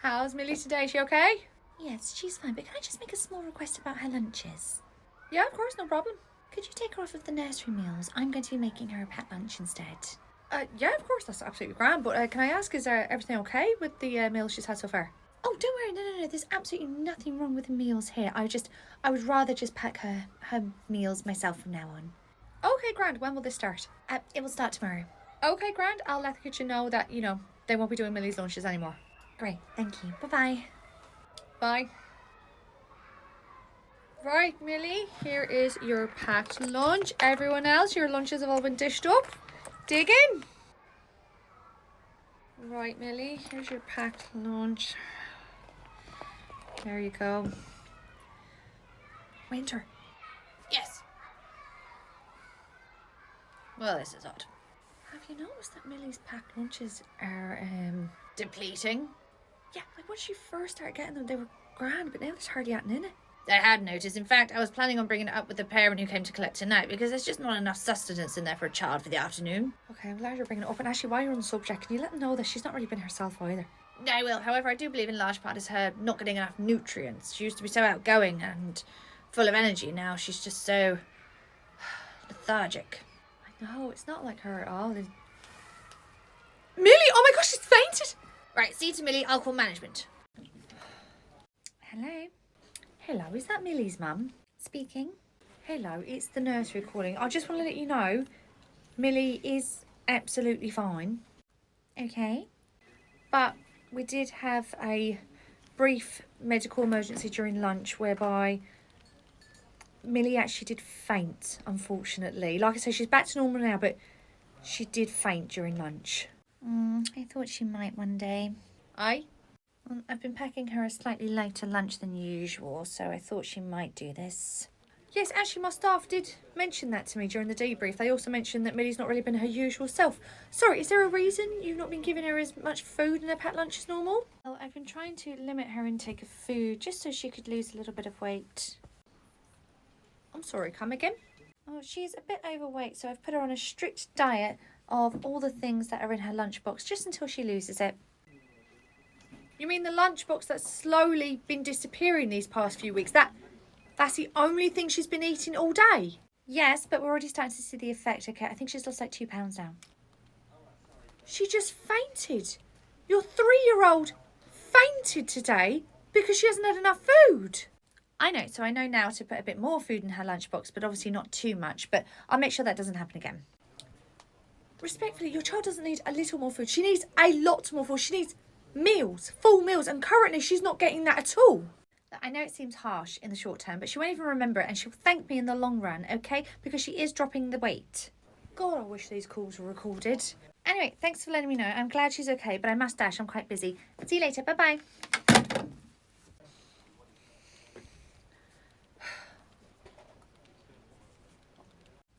How's Millie today? Is she okay? Yes, she's fine, but can I just make a small request about her lunches? Yeah, of course, no problem. Could you take her off of the nursery meals? I'm going to be making her a packed lunch instead. Yeah, of course, that's absolutely grand. But can I ask, is everything okay with the meals she's had so far? Oh, don't worry, no. There's absolutely nothing wrong with the meals here. I would rather just pack her meals myself from now on. Okay, grand. When will this start? It will start tomorrow. Okay, grand. I'll let the kitchen know that, they won't be doing Millie's lunches anymore. Great, thank you. Bye-bye. Bye. Right, Millie, here is your packed lunch. Everyone else, your lunches have all been dished up. Dig in. Right, Millie, here's your packed lunch. There you go. Winter. Yes. Well, this is odd. Have you noticed that Millie's packed lunches are, Depleting. Yeah, like when she first started getting them, they were grand, but now there's hardly anything in it. I had noticed. In fact, I was planning on bringing it up with the parent who came to collect tonight because there's just not enough sustenance in there for a child for the afternoon. Okay, I'm glad you're bringing it up. And actually, while you're on the subject, can you let them know that she's not really been herself either? I will. However, I do believe in large part is her not getting enough nutrients. She used to be so outgoing and full of energy. Now she's just so lethargic. I know, it's not like her at all. Millie! Oh my gosh, she's fainted! Right, see to Millie, I'll call management. Hello? Hello, is that Millie's mum? Speaking. Hello, it's the nursery calling. I just want to let you know, Millie is absolutely fine. Okay. But we did have a brief medical emergency during lunch whereby Millie actually did faint, unfortunately. Like I say, she's back to normal now, but she did faint during lunch. I thought she might one day. Aye? I've been packing her a slightly later lunch than usual, so I thought she might do this. Yes, actually my staff did mention that to me during the debrief. They also mentioned that Millie's not really been her usual self. Sorry, is there a reason you've not been giving her as much food in her packed lunch as normal? Well, I've been trying to limit her intake of food just so she could lose a little bit of weight. I'm sorry, come again? Oh, she's a bit overweight, so I've put her on a strict diet of all the things that are in her lunchbox just until she loses it. You mean the lunchbox that's slowly been disappearing these past few weeks? That's the only thing she's been eating all day? Yes, but we're already starting to see the effect, okay? I think she's lost like 2 pounds now. She just fainted. Your 3-year-old fainted today because she hasn't had enough food. I know, so I know now to put a bit more food in her lunchbox, but obviously not too much. But I'll make sure that doesn't happen again. Respectfully, your child doesn't need a little more food. She needs a lot more food. She needs meals, full meals, and currently she's not getting that at all. I know it seems harsh in the short term, but she won't even remember it and she'll thank me in the long run, okay? Because she is dropping the weight. God, I wish these calls were recorded. Anyway, thanks for letting me know. I'm glad she's okay, but I must dash. I'm quite busy. See you later. Bye-bye.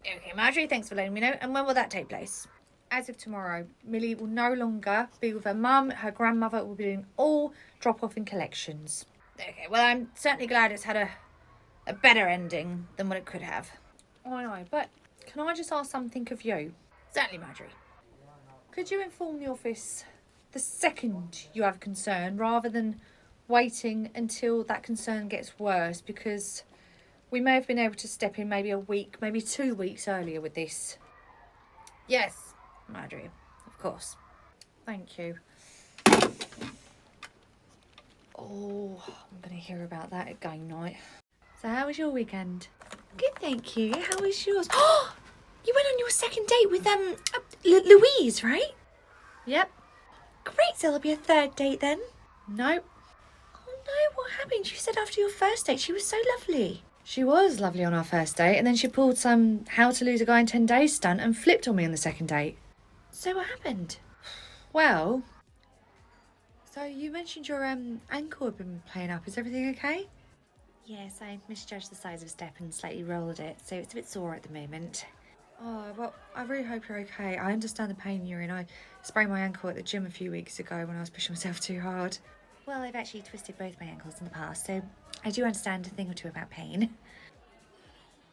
Okay, Marjorie, thanks for letting me know. And when will that take place? As of tomorrow, Millie will no longer be with her mum. Her grandmother will be doing all drop-off and collections. Okay, well, I'm certainly glad it's had a better ending than what it could have. I know, but can I just ask something of you? Certainly, Marjorie. Could you inform the office the second you have a concern rather than waiting until that concern gets worse? Because we may have been able to step in maybe a week, maybe 2 weeks earlier with this. Yes, Marjorie, of course. Thank you. Oh, I'm going to hear about that at game night. So how was your weekend? Good, thank you. How was yours? Oh, you went on your second date with Louise, right? Yep. Great, so there'll be a third date then? Nope. Oh no, what happened? You said after your first date she was so lovely. She was lovely on our first date, and then she pulled some how to lose a guy in 10 days stunt and flipped on me on the second date. So what happened? Well, so you mentioned your ankle had been playing up. Is everything okay? Yes, I misjudged the size of a step and slightly rolled it, so it's a bit sore at the moment. Oh, well, I really hope you're okay. I understand the pain you're in. I sprained my ankle at the gym a few weeks ago when I was pushing myself too hard. Well, I've actually twisted both my ankles in the past, so I do understand a thing or two about pain.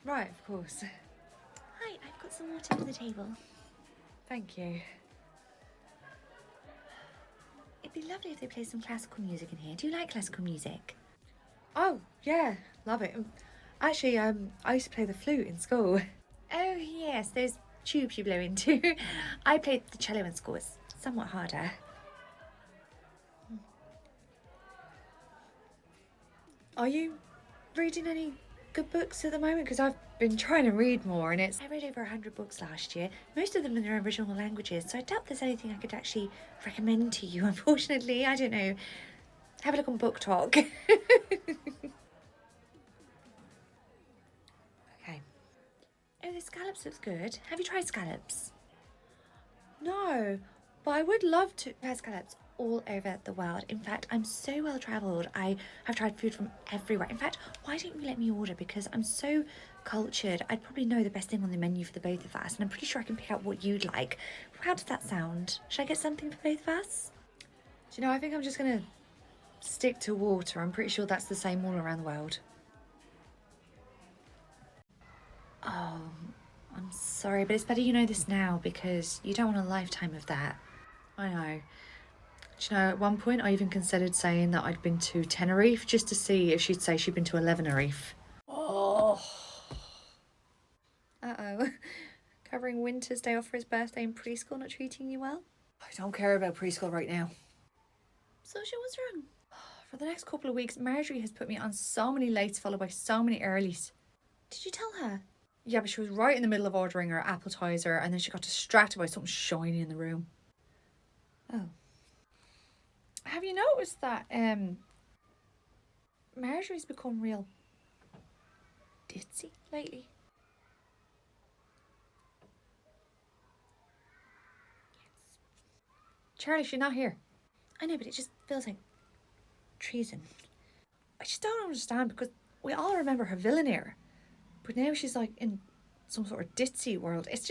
Right, of course. Hi, I've got some water for the table. Thank you. It'd be lovely if they played some classical music in here. Do you like classical music? Oh, yeah, love it. Actually, I used to play the flute in school. Oh, yes, those tubes you blow into. I played the cello in school. It's somewhat harder. Are you reading any good books at the moment? Because I've been trying to read more and it's... I read over 100 books last year, most of them in their original languages, so I doubt there's anything I could actually recommend to you, unfortunately. I don't know. Have a look on Book Talk. Okay. Oh, the scallops looks good. Have you tried scallops? No, but I would love to. I've had scallops all over the world. In fact, I'm so well travelled. I have tried food from everywhere. In fact, why don't you let me order? Because I'm so cultured. I'd probably know the best thing on the menu for the both of us, and I'm pretty sure I can pick out what you'd like. How does that sound? Should I get something for both of us? Do you know, I think I'm just going to stick to water. I'm pretty sure that's the same all around the world. Oh, I'm sorry, but it's better you know this now because you don't want a lifetime of that. I know. Do you know, at one point I even considered saying that I'd been to Tenerife just to see if she'd say she'd been to Elevenerife. Oh. Uh-oh. Covering Winter's day off for his birthday in preschool, not treating you well? I don't care about preschool right now. So, what's wrong? For the next couple of weeks, Marjorie has put me on so many lates followed by so many earlies. Did you tell her? Yeah, but she was right in the middle of ordering her appetizer and then she got distracted by something shiny in the room. Oh. Have you noticed that Marjorie's become real ditzy lately? Yes. Charlie, she's not here. I know, but it just feels like treason. I just don't understand because we all remember her villain era. But now she's like in some sort of ditzy world. It's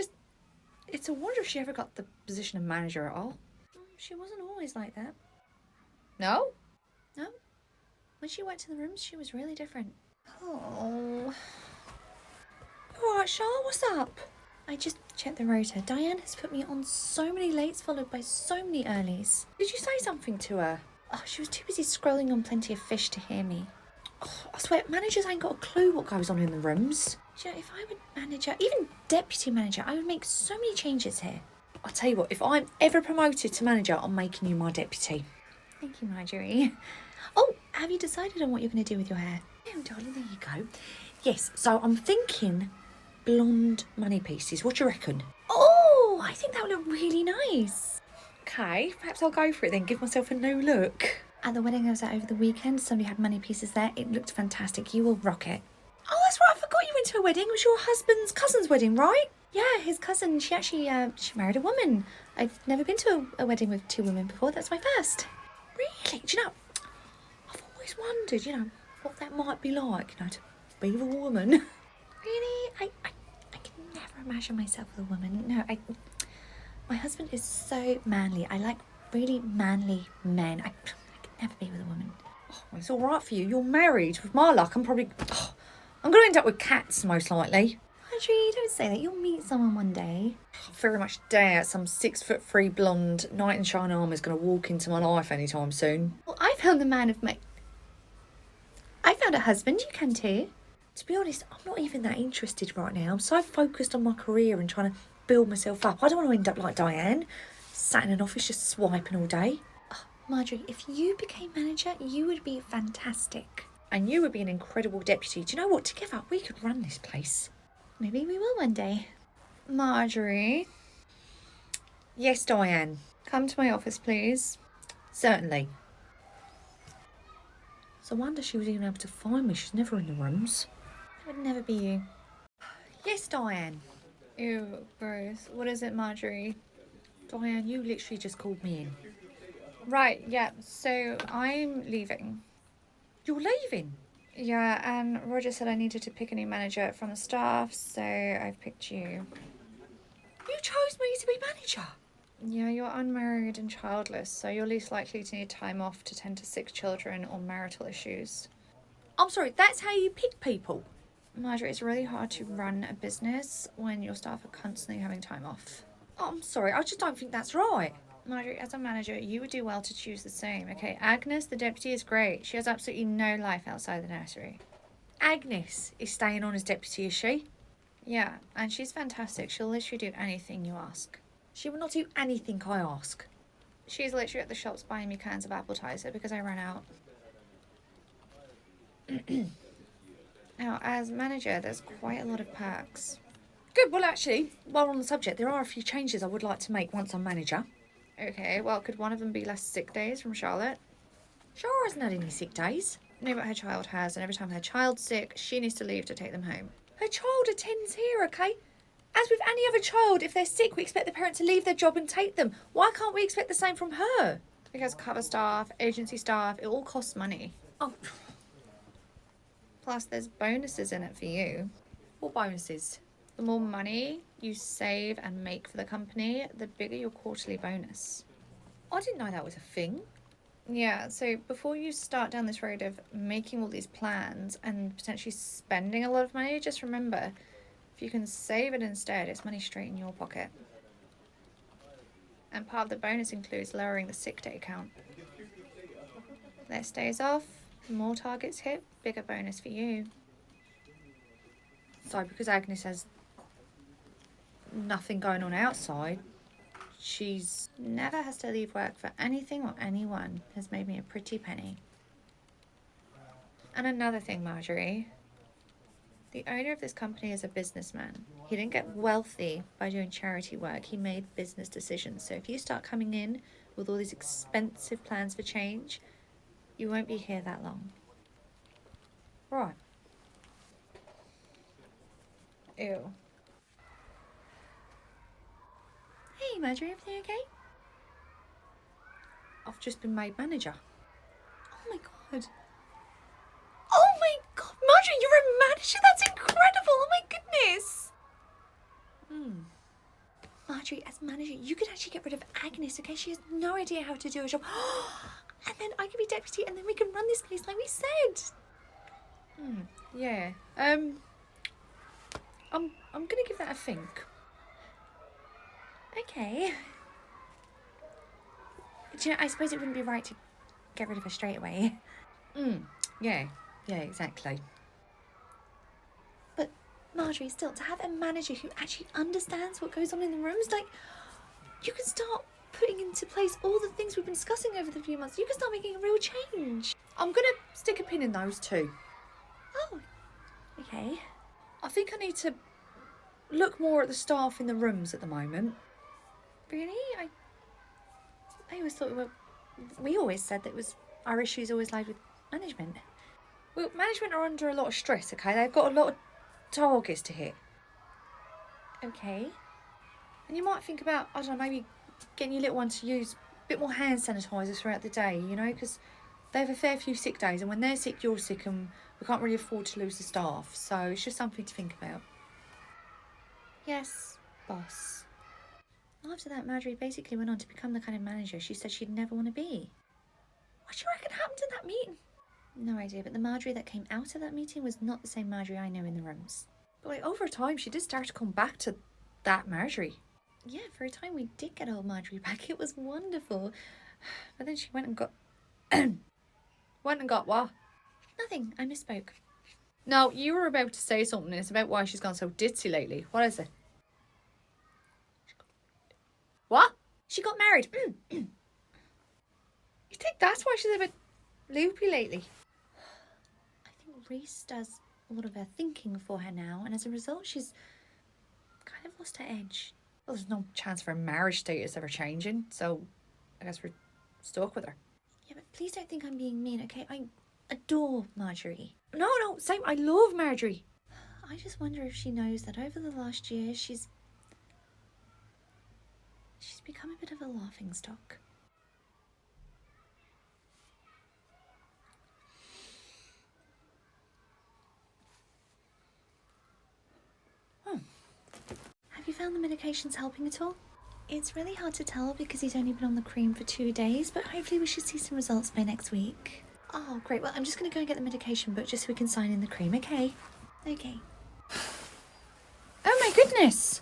a wonder if she ever got the position of manager at all. She wasn't always like that. No? No. When she went to the rooms, she was really different. Oh. All right, Charlotte, what's up? I just checked the rota. Diane has put me on so many lates followed by so many earlies. Did you say something to her? Oh, she was too busy scrolling on Plenty of Fish to hear me. Oh, I swear, managers ain't got a clue what goes on in the rooms. You know, if I were manager, even deputy manager, I would make so many changes here. I'll tell you what, if I'm ever promoted to manager, I'm making you my deputy. Thank you, Marjorie. Oh, have you decided on what you're going to do with your hair? Oh, darling, there you go. Yes, so I'm thinking blonde money pieces. What do you reckon? Oh, I think that would look really nice. Okay, perhaps I'll go for it then, give myself a new look. At the wedding I was at over the weekend, somebody had money pieces there. It looked fantastic. You will rock it. Oh, that's right, I forgot you went to a wedding. It was your husband's cousin's wedding, right? Yeah, his cousin, she actually she married a woman. I've never been to a wedding with two women before. That's my first. Really? Do you know, I've always wondered, you know, what that might be like, you know, to be with a woman. Really? I can never imagine myself with a woman. No, my husband is so manly. I like really manly men. I can never be with a woman. Oh, well, it's all right for you. You're married. With my luck, I'm going to end up with cats, most likely. Marjorie, don't say that. You'll meet someone one day. I very much doubt some 6'3" blonde knight in shine armour is going to walk into my life anytime soon. Well, I found the man of my... I found a husband. You can too. To be honest, I'm not even that interested right now. I'm so focused on my career and trying to build myself up. I don't want to end up like Diane, sat in an office just swiping all day. Oh, Marjorie, if you became manager, you would be fantastic. And you would be an incredible deputy. Do you know what? Together, we could run this place. Maybe we will one day. Marjorie? Yes, Diane. Come to my office, please. Certainly. So I wonder she was even able to find me. She's never in the rooms. That would never be you. Yes, Diane. Ew, gross. What is it, Marjorie? Diane, you literally just called me in. Right, yeah. So I'm leaving. You're leaving? Yeah, and Roger said I needed to pick a new manager from the staff, so I've picked you. You chose me to be manager? Yeah, you're unmarried and childless, so you're least likely to need time off to tend to sick children or marital issues. I'm sorry, that's how you pick people? Marjorie, it's really hard to run a business when your staff are constantly having time off. Oh, I'm sorry, I just don't think that's right. Marjorie, as a manager, you would do well to choose the same, okay? Agnes, the deputy, is great. She has absolutely no life outside the nursery. Agnes is staying on as deputy, is she? Yeah, and she's fantastic. She'll literally do anything you ask. She will not do anything I ask. She's literally at the shops buying me cans of appetizer because I ran out. Now, as manager, there's quite a lot of perks. Good. Well, actually, while we're on the subject, there are a few changes I would like to make once I'm manager. Okay, well, could one of them be less sick days from Charlotte? Charlotte hasn't had any sick days. No, but her child has, and every time her child's sick, she needs to leave to take them home. Her child attends here, okay? As with any other child, if they're sick, we expect the parent to leave their job and take them. Why can't we expect the same from her? Because cover staff, agency staff, it all costs money. Oh. Plus, there's bonuses in it for you. What bonuses? The more money you save and make for the company, the bigger your quarterly bonus. I didn't know that was a thing. Yeah, so before you start down this road of making all these plans and potentially spending a lot of money, just remember, if you can save it instead, it's money straight in your pocket. And part of the bonus includes lowering the sick day count. Less days off, more targets hit, bigger bonus for you. So because Agnes has nothing going on outside, she's never has to leave work for anything or anyone, has made me a pretty penny. And another thing, Marjorie, the owner of this company is a businessman. He didn't get wealthy by doing charity work. He made business decisions. So if you start coming in with all these expensive plans for change, you won't be here that long. Right. Ew. Hey, Marjorie, everything okay? I've just been made manager. Oh my god. Oh my god, Marjorie, you're a manager? That's incredible. Oh my goodness. Marjorie, as manager, you could actually get rid of Agnes, okay? She has no idea how to do a job. And then I can be deputy and then we can run this place like we said. Yeah. I'm gonna give that a think. Okay. Do you know, I suppose it wouldn't be right to get rid of her straight away. Yeah, exactly. But Marjorie, still, to have a manager who actually understands what goes on in the rooms, like, you can start putting into place all the things we've been discussing over the few months. You can start making a real change. I'm gonna stick a pin in those too. Oh, okay. I think I need to look more at the staff in the rooms at the moment. Really? I always thought we always said that it was our issues always lied with management. Well, management are under a lot of stress, okay? They've got a lot of targets to hit. Okay. And you might think about, I don't know, maybe getting your little one to use a bit more hand sanitizer throughout the day, you know, because they have a fair few sick days, and when they're sick, you're sick, and we can't really afford to lose the staff. So it's just something to think about. Yes, boss. After that, Marjorie basically went on to become the kind of manager she said she'd never want to be. What do you reckon happened in that meeting? No idea, but the Marjorie that came out of that meeting was not the same Marjorie I know in the rooms. But like, over time, she did start to come back to that Marjorie. Yeah, for a time we did get old Marjorie back. It was wonderful. But then she went and got... Went and got what? Nothing, I misspoke. No, you were about to say something. It's about why she's gone so ditzy lately. What is it? What? She got married. You think that's why she's a bit loopy lately? I think Reese does a lot of her thinking for her now, and as a result, she's kind of lost her edge. Well, there's no chance for her marriage status ever changing, so I guess we're stuck with her. Yeah, but please don't think I'm being mean, okay? I adore Marjorie. No, same. I love Marjorie. I just wonder if she knows that over the last year, she's become a bit of a laughingstock. Have you found the medications helping at all? It's really hard to tell because he's only been on the cream for 2 days, but hopefully we should see some results by next week. Oh, great. Well, I'm just going to go and get the medication book just so we can sign in the cream, okay? Okay. Oh my goodness!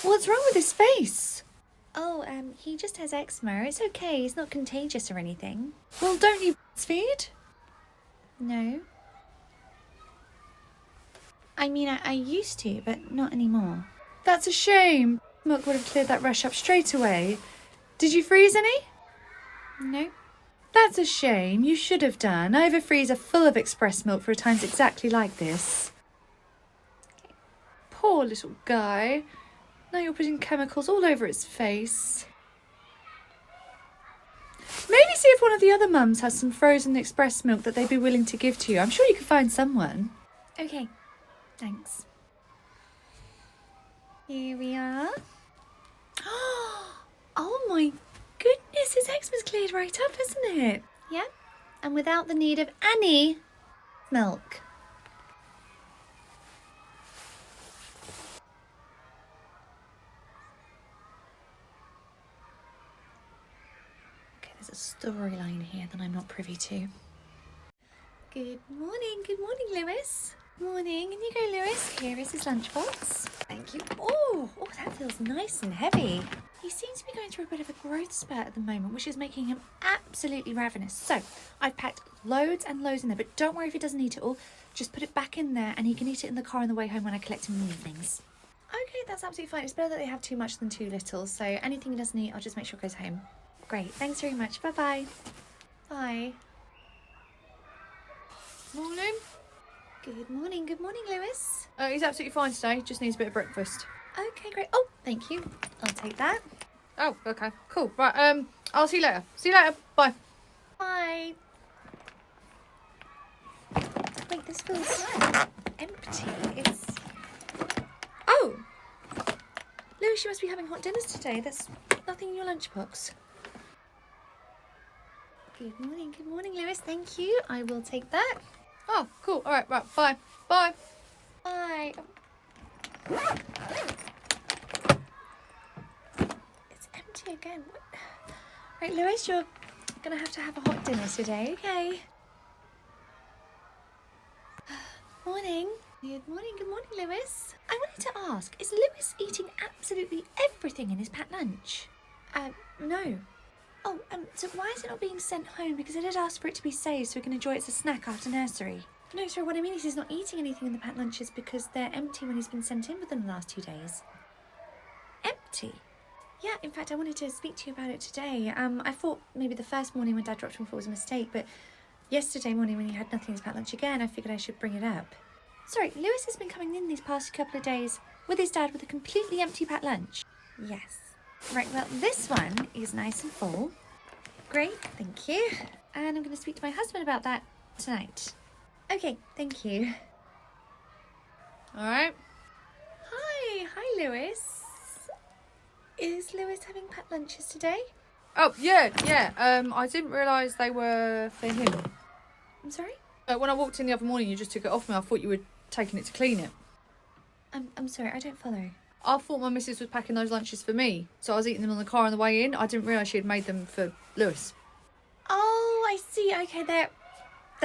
What's wrong with his face? Oh, he just has eczema. It's okay. It's not contagious or anything. Well, don't you breastfeed? No. I mean, I used to, but not anymore. That's a shame. Milk would have cleared that rash up straight away. Did you freeze any? No. That's a shame. You should have done. I have a freezer full of express milk for times exactly like this. Okay. Poor little guy. Now you're putting chemicals all over its face. Maybe see if one of the other mums has some frozen express milk that they'd be willing to give to you. I'm sure you could find someone. Okay. Thanks. Here we are. Oh my goodness, his eczema's cleared right up, hasn't it? Yeah. And without the need of any milk. Okay, there's a storyline here that I'm not privy to. Good morning, Lewis. Morning, and you go, Lewis. Here is his lunchbox. Thank you. Oh, that feels nice and heavy. He seems to be going through a bit of a growth spurt at the moment, which is making him absolutely ravenous. So, I've packed loads and loads in there, but don't worry if he doesn't eat it all. Just put it back in there, and he can eat it in the car on the way home when I collect him in the evenings. Okay, that's absolutely fine. It's better that they have too much than too little. So, anything he doesn't eat, I'll just make sure it goes home. Great, thanks very much. Bye-bye. Bye. Morning. Good morning, Lewis. He's absolutely fine today. Just needs a bit of breakfast. Okay, great. Oh, thank you. I'll take that. Oh, okay, cool. Right, I'll see you later. See you later. Bye. Bye. Wait, this feels empty. It's... Oh! Lewis, you must be having hot dinners today. There's nothing in your lunchbox. Good morning, Lewis. Thank you. I will take that. Oh, cool. All right, bye. Bye. Bye. It's empty again. What? Right, Lewis, you're gonna have to have a hot dinner today, okay? Morning. Good morning, Lewis. I wanted to ask, is Lewis eating absolutely everything in his packed lunch? No. Oh, so why is it not being sent home? Because I did ask for it to be saved so we can enjoy it as a snack after nursery. No, sorry, what I mean is he's not eating anything in the packed lunches because they're empty when he's been sent in within the last 2 days. Empty? Yeah, in fact, I wanted to speak to you about it today. I thought maybe the first morning when Dad dropped him off was a mistake, but yesterday morning when he had nothing in his packed lunch again, I figured I should bring it up. Sorry, Lewis has been coming in these past couple of days with his dad with a completely empty packed lunch. Yes. Right, well, this one is nice and full. Great, thank you. And I'm going to speak to my husband about that tonight. Okay, thank you. All right. Hi, Lewis. Is Lewis having packed lunches today? Oh, yeah. I didn't realise they were for him. I'm sorry? When I walked in the other morning, you just took it off me. I thought you were taking it to clean it. I'm sorry, I don't follow. I thought my missus was packing those lunches for me, so I was eating them on the car on the way in. I didn't realise she had made them for Lewis. Oh, I see. Okay, that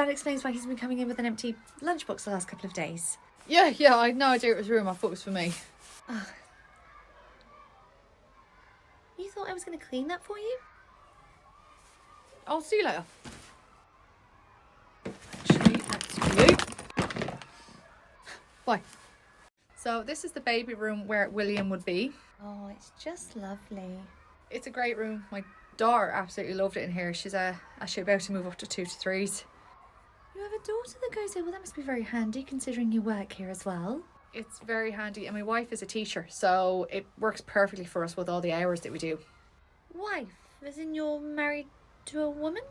explains why he's been coming in with an empty lunchbox the last couple of days. Yeah, I had no idea it was for him. I thought it was for me. Oh. You thought I was going to clean that for you? I'll see you later. Actually, that's for you. Bye. So this is the baby room where William would be. Oh, it's just lovely. It's a great room. My daughter absolutely loved it in here. She's actually about to move up to 2 to 3s. You have a daughter that goes here? Well, that must be very handy considering you work here as well. It's very handy, and my wife is a teacher, so it works perfectly for us with all the hours that we do. Wife? As in you're married to a woman?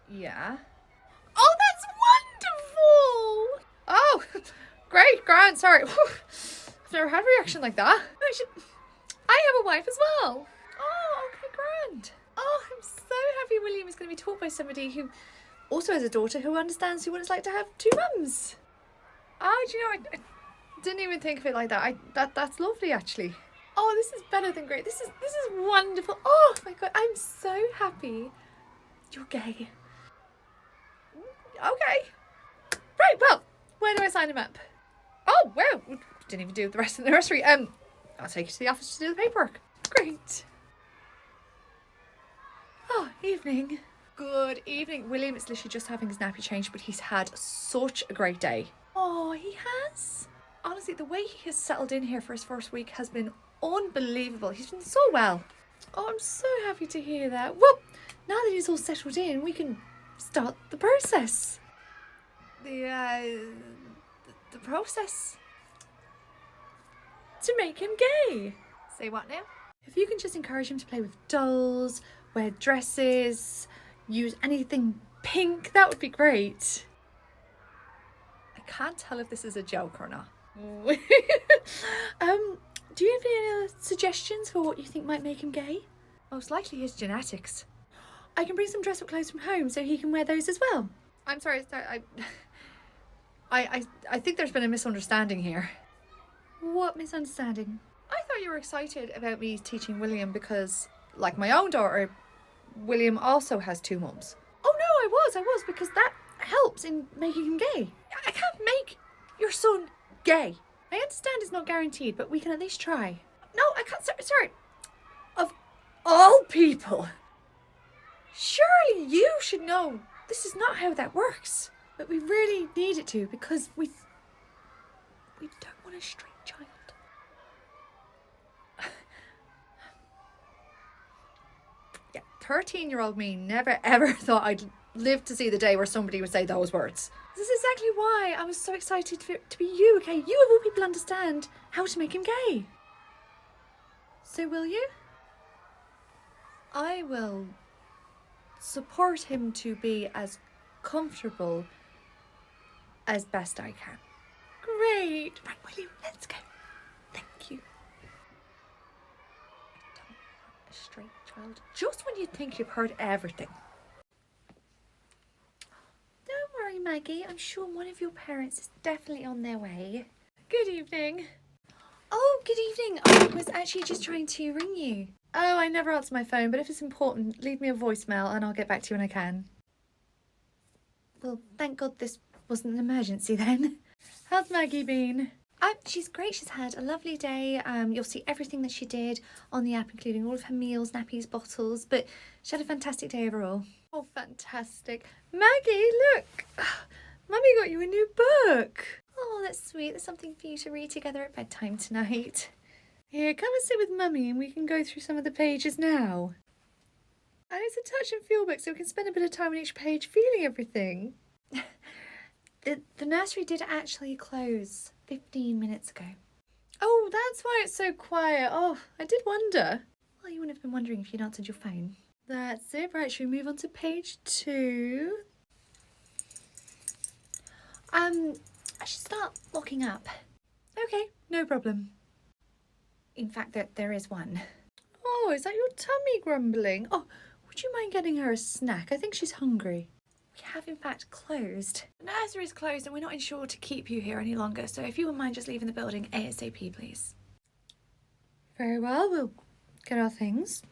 Yeah. Oh, that's wonderful! Oh, great, grand, sorry. I've never had a reaction like that. I have a wife as well. Oh, okay, grand. Oh, I'm so happy William is going to be taught by somebody who also has a daughter who understands what it's like to have 2 mums. Oh, do you know, I didn't even think of it like that. That's lovely, actually. Oh, this is better than great. This is wonderful. Oh my God, I'm so happy. You're gay. Okay. Right, well, where do I sign him up? Oh, wow. Didn't even do the rest of the nursery. I'll take you to the office to do the paperwork. great. Oh, evening. Good evening. William is literally just having his nappy changed, but he's had such a great day. Oh, he has? Honestly, the way he has settled in here for his first week has been unbelievable. He's been so well. Oh, I'm so happy to hear that. Well, now that he's all settled in, we can start the process. The process to make him gay. Say what now? If you can just encourage him to play with dolls, wear dresses, use anything pink, that would be great. I can't tell if this is a joke or not. Do you have any suggestions for what you think might make him gay? Most likely his genetics. I can bring some dress-up clothes from home so he can wear those as well. I'm sorry, I think there's been a misunderstanding here. What misunderstanding? I thought you were excited about me teaching William because, like my own daughter, William also has two mums. Oh no, I was, because that helps in making him gay. I can't make your son gay. I understand it's not guaranteed, but we can at least try. No, I can't, sorry. Of all people, surely you should know this is not how that works. But we really need it to because we don't want a straight child. Yeah, 13-year-old me never ever thought I'd live to see the day where somebody would say those words. This is exactly why I was so excited to be you, okay? You of all people understand how to make him gay. So will you? I will support him to be as comfortable as best I can. Great. Right, William, let's go. Thank you. I don't want a straight child. Just when you think you've heard everything. Don't worry, Maggie. I'm sure one of your parents is definitely on their way. Good evening. Oh, good evening. I was actually just trying to ring you. Oh, I never answer my phone, but if it's important, leave me a voicemail and I'll get back to you when I can. Well, thank God this wasn't an emergency then. How's Maggie been? She's great. She's had a lovely day. You'll see everything that she did on the app, including all of her meals, nappies, bottles, but she had a fantastic day overall. Oh, fantastic. Maggie, look. Mummy got you a new book. Oh, that's sweet. There's something for you to read together at bedtime tonight. Here, come and sit with Mummy and we can go through some of the pages now. And it's a touch and feel book, so we can spend a bit of time on each page feeling everything. The nursery did actually close 15 minutes ago. Oh, that's why it's so quiet. Oh, I did wonder. Well, you wouldn't have been wondering if you'd answered your phone. That's it. Right, should we move on to page 2? I should start locking up. Okay, no problem. In fact, there is one. Oh, is that your tummy grumbling? Oh, would you mind getting her a snack? I think she's hungry. We have in fact closed. The nursery is closed and we're not insured to keep you here any longer, so if you wouldn't mind just leaving the building ASAP, please. Very well, we'll get our things.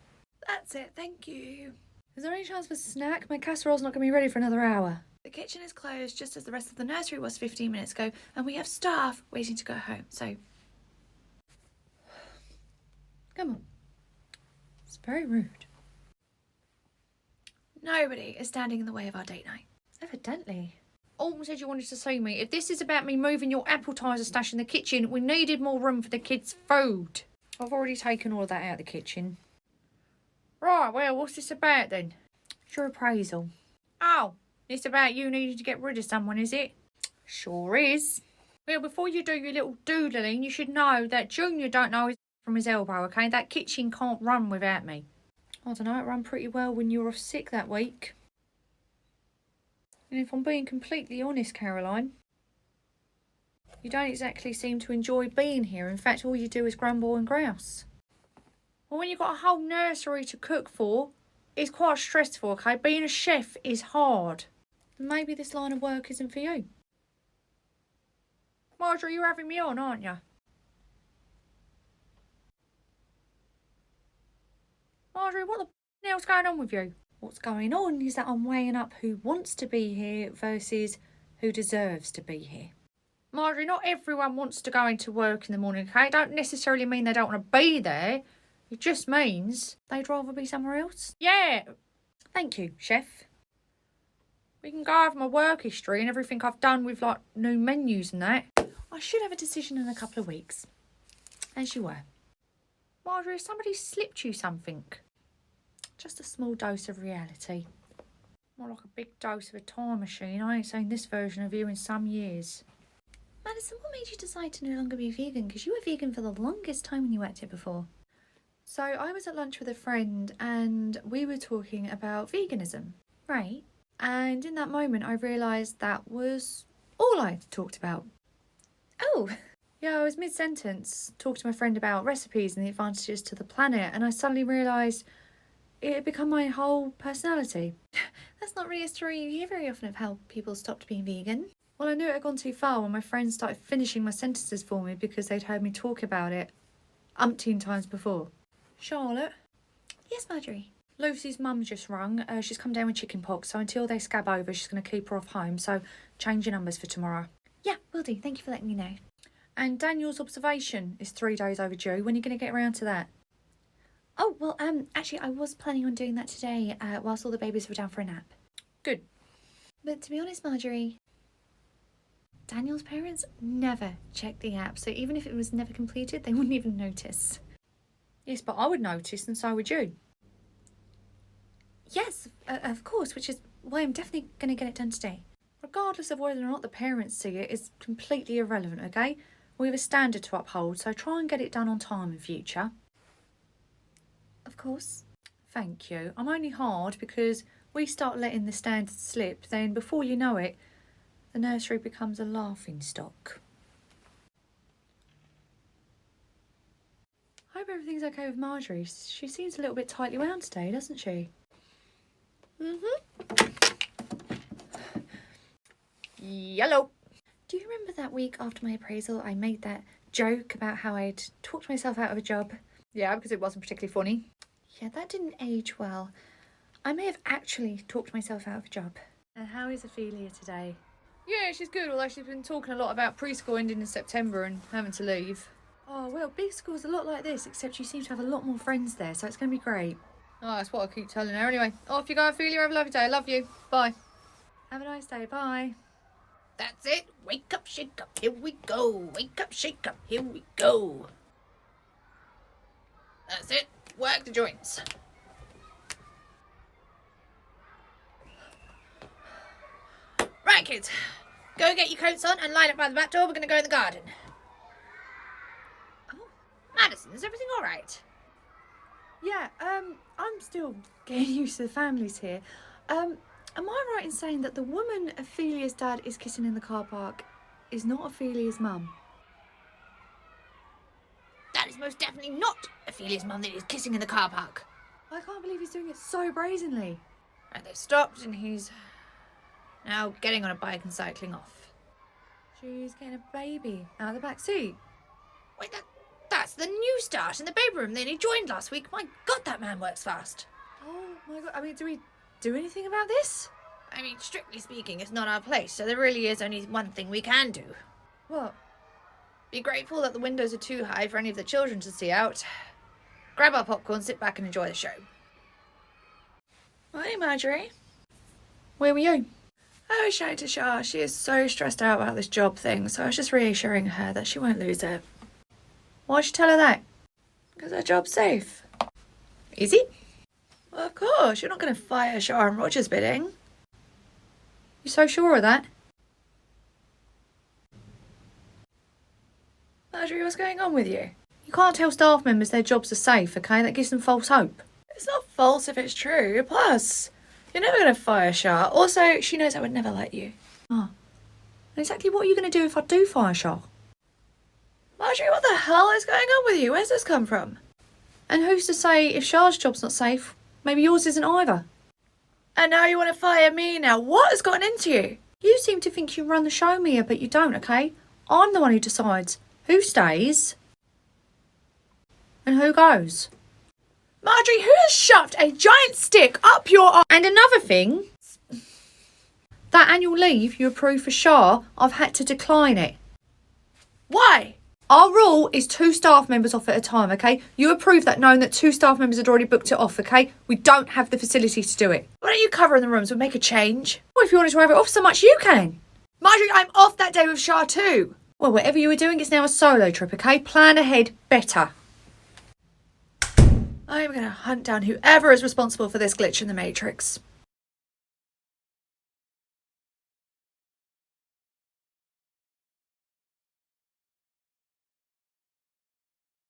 That's it, thank you. Is there any chance for a snack? My casserole's not going to be ready for another hour. The kitchen is closed just as the rest of the nursery was 15 minutes ago, and we have staff waiting to go home, so... Come on. It's very rude. Nobody is standing in the way of our date night. Evidently. Oh, said you wanted to see me. If this is about me moving your appetizer stash in the kitchen, we needed more room for the kids' food. I've already taken all of that out of the kitchen. Right, well, what's this about then? It's your appraisal. Oh, it's about you needing to get rid of someone, is it? Sure is. Well, before you do your little doodling, you should know that Junior don't know his from his elbow, okay? That kitchen can't run without me. I don't know, it ran pretty well when you were off sick that week. And if I'm being completely honest, Caroline, you don't exactly seem to enjoy being here. In fact, all you do is grumble and grouse. Well, when you've got a whole nursery to cook for, it's quite stressful, okay? Being a chef is hard. Maybe this line of work isn't for you. Marjorie, you're having me on, aren't you? Marjorie, what the hell's going on with you? What's going on is that I'm weighing up who wants to be here versus who deserves to be here. Marjorie, not everyone wants to go into work in the morning, okay? Don't necessarily mean they don't want to be there. It just means they'd rather be somewhere else. Yeah. Thank you, chef. We can go over my work history and everything I've done with, like, new menus and that. I should have a decision in a couple of weeks. As you were. Marjorie, has somebody slipped you something? Just a small dose of reality. More like a big dose of a time machine. I ain't seen this version of you in some years. Madison, what made you decide to no longer be vegan? Because you were vegan for the longest time when you worked here before. So I was at lunch with a friend and we were talking about veganism. Right. And in that moment I realised that was all I talked about. Oh. Yeah, I was mid-sentence talking to my friend about recipes and the advantages to the planet, and I suddenly realised it had become my whole personality. That's not really a story you hear very often of how people stopped being vegan. Well, I knew it had gone too far when my friends started finishing my sentences for me because they'd heard me talk about it umpteen times before. Charlotte? Yes, Marjorie? Lucy's mum just rung. She's come down with chicken pox, so until they scab over, she's going to keep her off home, so change your numbers for tomorrow. Yeah, will do. Thank you for letting me know. And Daniel's observation is 3 days overdue. When are you going to get around to that? Oh, well, actually, I was planning on doing that today, whilst all the babies were down for a nap. Good. But to be honest, Marjorie, Daniel's parents never checked the app, so even if it was never completed, they wouldn't even notice. Yes, but I would notice, and so would you. Yes, of course, which is why I'm definitely going to get it done today. Regardless of whether or not the parents see it, is completely irrelevant, okay? We have a standard to uphold, so try and get it done on time in future. Of course. Thank you. I'm only hard because we start letting the standards slip, then before you know it, the nursery becomes a laughing stock. I hope everything's okay with Marjorie. She seems a little bit tightly wound today, doesn't she? Yellow. Do you remember that week after my appraisal I made that joke about how I'd talked myself out of a job? Yeah, because it wasn't particularly funny. Yeah, that didn't age well. I may have actually talked myself out of a job. And how is Ophelia today? Yeah, she's good, although she's been talking a lot about preschool ending in September and having to leave. Oh, well, big school's a lot like this, except you seem to have a lot more friends there, so it's going to be great. Oh, that's what I keep telling her. Anyway, off you go, Ophelia. Have a lovely day. I love you. Bye. Have a nice day. Bye. That's it. Wake up, shake up, here we go. Wake up, shake up, here we go. That's it. Work the joints. Right, kids. Go get your coats on and line up by the back door. We're going to go in the garden. Oh, Madison, is everything all right? Yeah, I'm still getting used to the families here. Am I right in saying that the woman Ophelia's dad is kissing in the car park is not Ophelia's mum? That is most definitely not Ophelia's mum that is kissing in the car park. I can't believe he's doing it so brazenly. Right, they've stopped and he's now getting on a bike and cycling off. She's getting a baby out of the back seat. Wait, that's the new start in the baby room. They only joined last week. My God, that man works fast. Oh my God, I mean, do we do anything about this? I mean, strictly speaking, it's not our place, so there really is only one thing we can do. What? Be grateful that the windows are too high for any of the children to see out. Grab our popcorn, sit back and enjoy the show. Hi, Marjorie. Where were you? I was shouting to Shah. She is so stressed out about this job thing, so I was just reassuring her that she won't lose it. Why'd you tell her that? Because her job's safe. Is it? Well, of course, you're not going to fire Shah on Roger's bidding. You so sure of that? Marjorie, what's going on with you? You can't tell staff members their jobs are safe, okay? That gives them false hope. It's not false if it's true. Plus, you're never going to fire Shah. Also, she knows I would never let you. Oh. And exactly what are you going to do if I do fire Shah? Marjorie, what the hell is going on with you? Where's this come from? And who's to say if Shah's job's not safe, maybe yours isn't either? And now you want to fire me now? What has gotten into you? You seem to think you run the show, Mia, but you don't, okay? I'm the one who decides who stays and who goes. Marjorie, who has shoved a giant stick up your arse? And another thing, that annual leave you approved for Shah, I've had to decline it. Why? Our rule is 2 staff members off at a time, okay? You approved that knowing that 2 staff members had already booked it off, okay? We don't have the facility to do it. Why don't you cover in the rooms? We'll make a change. Well, if you wanted to have it off so much, you can. Marjorie, I'm off that day with Shah too. Well, whatever you were doing, it's now a solo trip, okay? Plan ahead better. I'm going to hunt down whoever is responsible for this glitch in the Matrix.